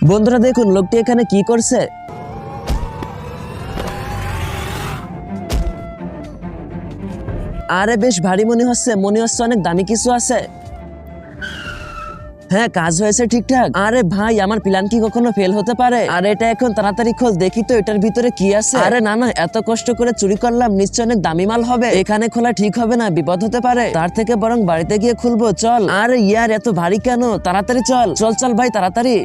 বন্ধুরা দেখুন লোকটি এখানে কি করছে। আরে বেশ ভারী মনে হচ্ছে অনেক দামি কিছু আছে। হ্যাঁ, কাজ হয়েছে ঠিকঠাক। আরে ভাই, আমার প্ল্যান কি কখনো ফেল হতে পারে? আর এটা এখন তাড়াতাড়ি খোল, দেখি তো এটার ভিতরে কি আছে। আরে না না, এত কষ্ট করে চুরি করলাম, নিশ্চয় অনেক দামি মাল হবে। এখানে খোলা ঠিক হবে না, বিপদ হতে পারে। তার থেকে বরং বাড়িতে গিয়ে খুলবো। চল। আরে ইয়ার, এত ভারী কেন? তাড়াতাড়ি চল চল চল ভাই, তাড়াতাড়ি।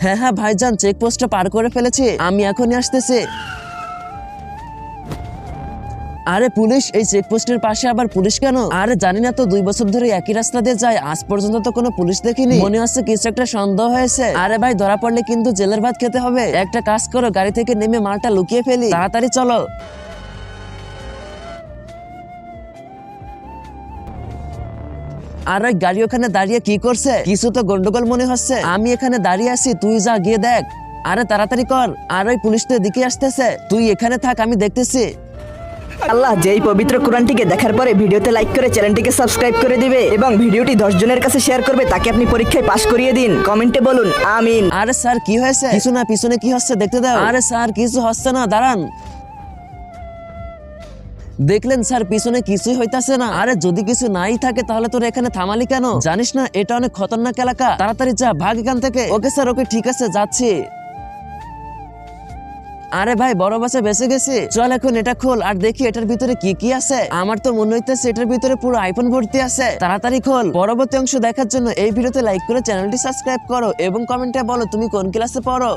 হ্যাঁ হ্যাঁ ভাইজান, চেকপোস্টটা পার করে ফেলেছি, আমি এখনই আসতেছি। আরে পুলিশ, এই চেকপোস্টের পাশে আবার পুলিশ কেন? আরে জানি না তো, 2 বছর ধরে একই রাস্তা দিয়ে যায়, আজ পর্যন্ত তো কোনো পুলিশ দেখিনি। মনে হচ্ছে কিছু একটা সন্দেহ হয়েছে। আরে ভাই, ধরা পড়লে কিন্তু জেলের ভাত খেতে হবে। একটা কাজ করো, গাড়ি থেকে নেমে মালটা লুকিয়ে ফেলি, তাড়াতাড়ি চলো। আর ওই গাড়ি ওখানে দাঁড়িয়ে কি করছে? কিছু তো গন্ডগোল মনে হচ্ছে। আমি এখানে দাঁড়িয়ে আছি, তুই যা গিয়ে দেখ। আরে তাড়াতাড়ি কর। আর ওই পুলিশ তো এদিকে আসতেছে, তুই এখানে থাক, আমি দেখতেছি। আল্লাহ যেই পবিত্র কোরআনটিকে দেখার পরে ভিডিওতে লাইক করে চ্যানেলটিকে সাবস্ক্রাইব করে দিবে এবং ভিডিওটি 10 জনের কাছে শেয়ার করবে, তাকে আপনি পরীক্ষায় পাশ করিয়ে দিন। কমেন্টে বলুন আমিন। আরে স্যার, কি হয়েছে? কিছু না, পিছনে কি হচ্ছে দেখতে দাও। আরে স্যার, কিছু হচ্ছে না, দাঁড়ান। দেখলেন স্যার, পিছনে কিছুই হইতাছে না। আরে যদি কিছু নাই থাকে তাহলে তোর এখানে থামালি কেন? জানিস না এটা অনেক খতরনাক এলাকা? তাড়াতাড়ি যা, ভাগ এখান থেকে। ওকে স্যার, ওকে, ঠিক আছে, যাচ্ছি। আরে ভাই, বড় বাসে বেঁচে গেছি। চল এখন এটা খোল আর দেখি এটার ভিতরে কি কি আছে। আমার তো মনে হইতেছে এটার ভিতরে পুরো আইফোন ভর্তি আছে। তাড়াতাড়ি খোল। পরবর্তী অংশ দেখার জন্য এই ভিডিওতে লাইক করে চ্যানেলটি সাবস্ক্রাইব করো এবং কমেন্টে বলো তুমি কোন ক্লাসে পড়ো।